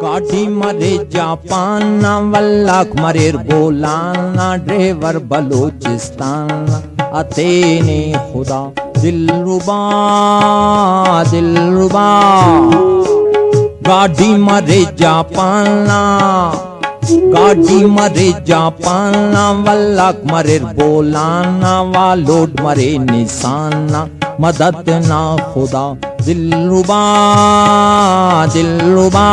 गाड़ी मरे जापाना वल्लाक मरेर बोलाना ड्राइवर बलूचिस्तान अतेने खुदा दिलरुबा दिलरुबा गाड़ी मरे जापाना गाड़ी मरे जापाना वल्लाक मरेर बोलाना वालोड मरे निशाना मदद ना खुदा दिलरुबा दिलरुबा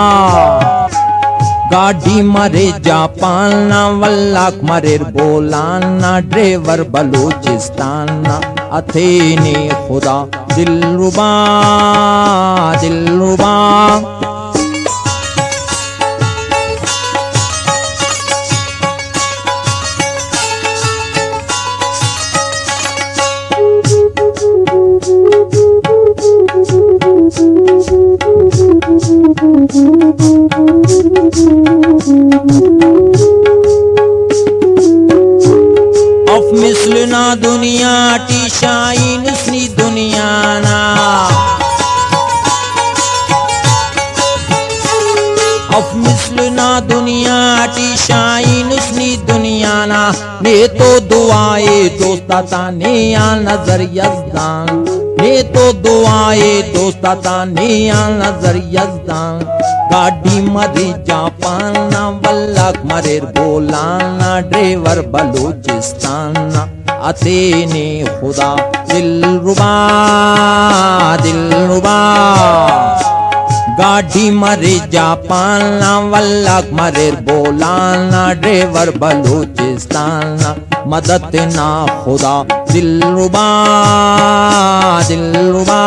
गाड़ी मरे जापाना वल्लाक मरेर बोलाना ड्राइवर बलूचिस्ताना अथेने खुदा दिलरुबा दिलरुबा Of misluna dunya tishain usni dunyana Of misluna dunya tishain usni dunyana Ne to duaye dostata ne ya nazar yazdan Ne to duaye dostata ne ya nazar yazdan गाड़ी मरे जापाना वल्लाक मरेर बोलाना ड्राइवर बलूचिस्तान अतेने खुदा दिलरुबा दिलरुबा गाड़ी मरे जापाना वल्लाक मरेर बोलाना ड्राइवर बलूचिस्तान मदद ना खुदा दिलरुबा दिलरुबा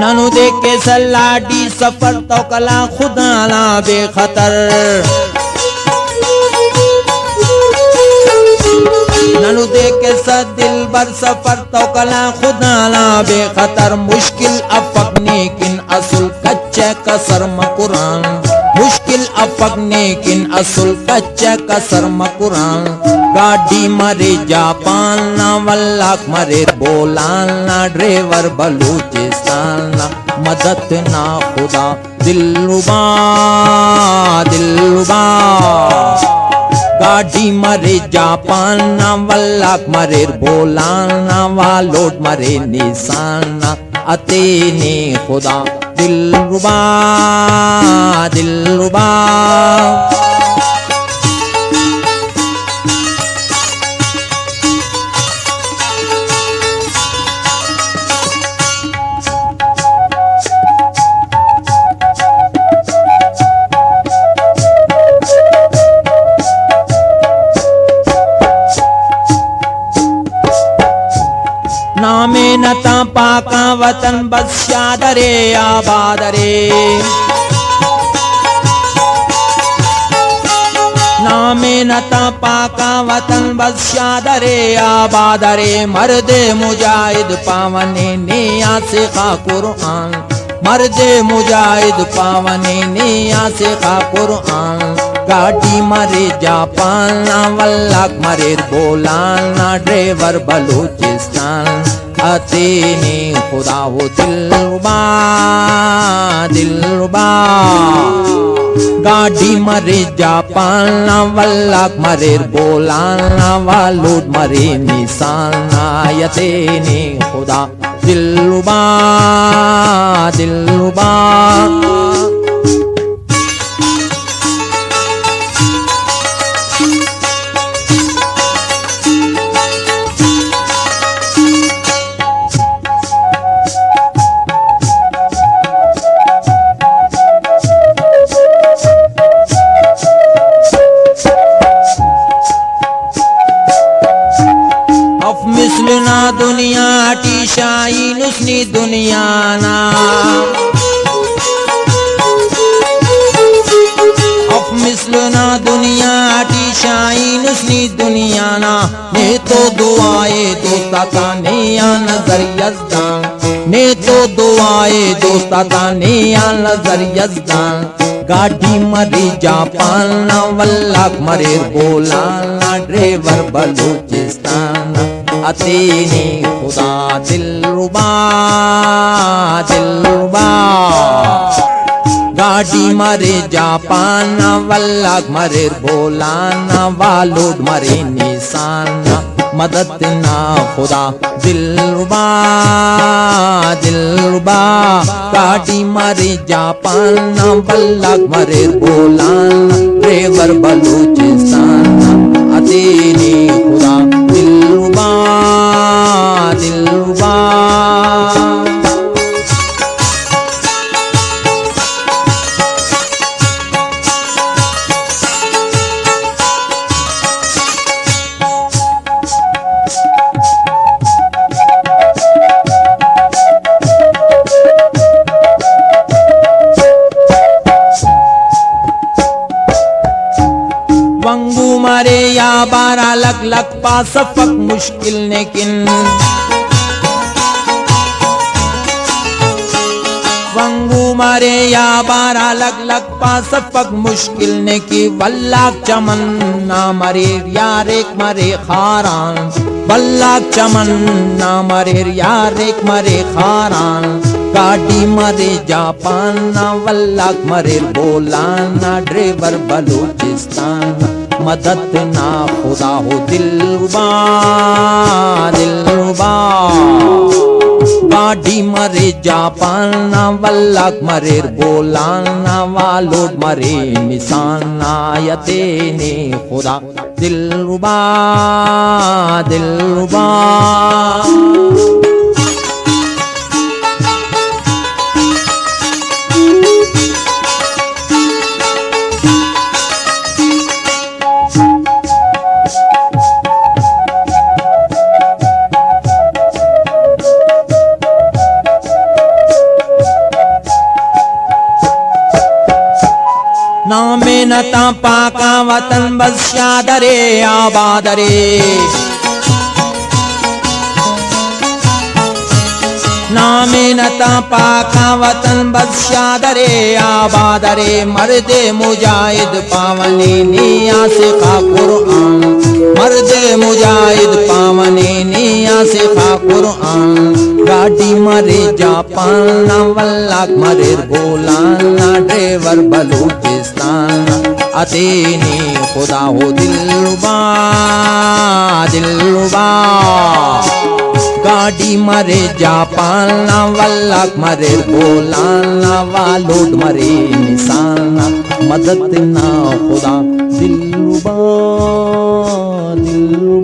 नानू दे के सलाडी सफर तो कला खुदा ना बेखतर नानू दे के दिल बर सफर तो कला खुदा ना बेखतर मुश्किल अफकने किन असुल कच्चे कसर मकुरान मुश्किल अफकने किन असुल कच्चे कसर मकुरान गाड़ी मरे जापाना वल्लाक मरेर बोलाना ड्राइवर बलूचिस्तान मदद ना खुदा दिलरुबा दिलरुबा गाड़ी मरे जापाना वल्लाक मरेर बोलाना वालोड मरे निशाना अतेने खुदा दिलरुबा दिलरुबा नामे नता पाका वतन बस शादरे आबादरे नामे नता पाका वतन बस शादरे आबादरे मर्दे मुजाहिद पावने निया से खा कुरान मर्दे मुजाहिद पावने निया से खा कुरान गाड़ी मरे जापाना वल्लाक मरेर बोलाना ड्राइवर बलूचिस्तान अतेने खुदा वो दिलरुबा दिलरुबा गाड़ी मरे जापाना वल्लाक मरेर बोलाना वालोड मरे निशाना यतेने खुदा दिलरुबा दिलरुबा मिसलना दुनिया टीशाइन उसनी दुनियाना मिसलना दुनिया टी शाइन उसनी दुनिया ना ने तो दुआए दोस्ता ता ने या नजर यज़दान ने तो दुआए दोस्ता ता ने या नजर यज़दान गाड़ी मरी जापान ना वल्लाक मरे बोलाना ड्राइवर बलूचिस्तान अतीनी खुदा दिलरुबा दिलरुबा गाड़ी मरे जापान वल्लाक मरे बोलाना वालोड मरे निशाना मदद ना खुदा दिलरुबा दिलरुबा गाड़ी मरे जापान वल्लाक मरे बोलाना ड्राइवर बलूचिस्तान अतीनी खुदा दिलरुबा दिलरुबा वंगू मरे या 12 लख लख पासफक मुश्किल लेकिन वंगू मरे या 12 लख लख पासफक मुश्किल ने की वल्लाक चमन ना मरे यार एक मरे खारान वल्लाक चमन ना मरे यार एक मरे खारान गाड़ी मरे जापान ना वल्लाक मरे बोलाना ड्राइवर बलूचिस्तान मदद ना खुदा हो दिलरुबा दिलरुबा गाड़ी मरे जापान ना वल्लाक मरे बोलाना वालोड मरे निशाना यतेने खुदा दिलरुबा दिलरुबा नामे नता पाका वतन बस शादरे आबादरे नामे नता पाका वतन बस शादरे आबादरे मर्दे मुजाहिद पावनी निया से खा कुरान मर्दे मुजाहिद पावनी निया से खा कुरान गाड़ी मरे जापान ना वल्लाक मरे बोलाना ड्राइवर बलूचिस्तान अतीनी खुदा हो दिलरुबा दिलरुबा गाड़ी मरे जापान ना वल्लाक मरे बोलाना वालोड मरे निशाना मदद ना खुदा दिलरुबा दिलरुबा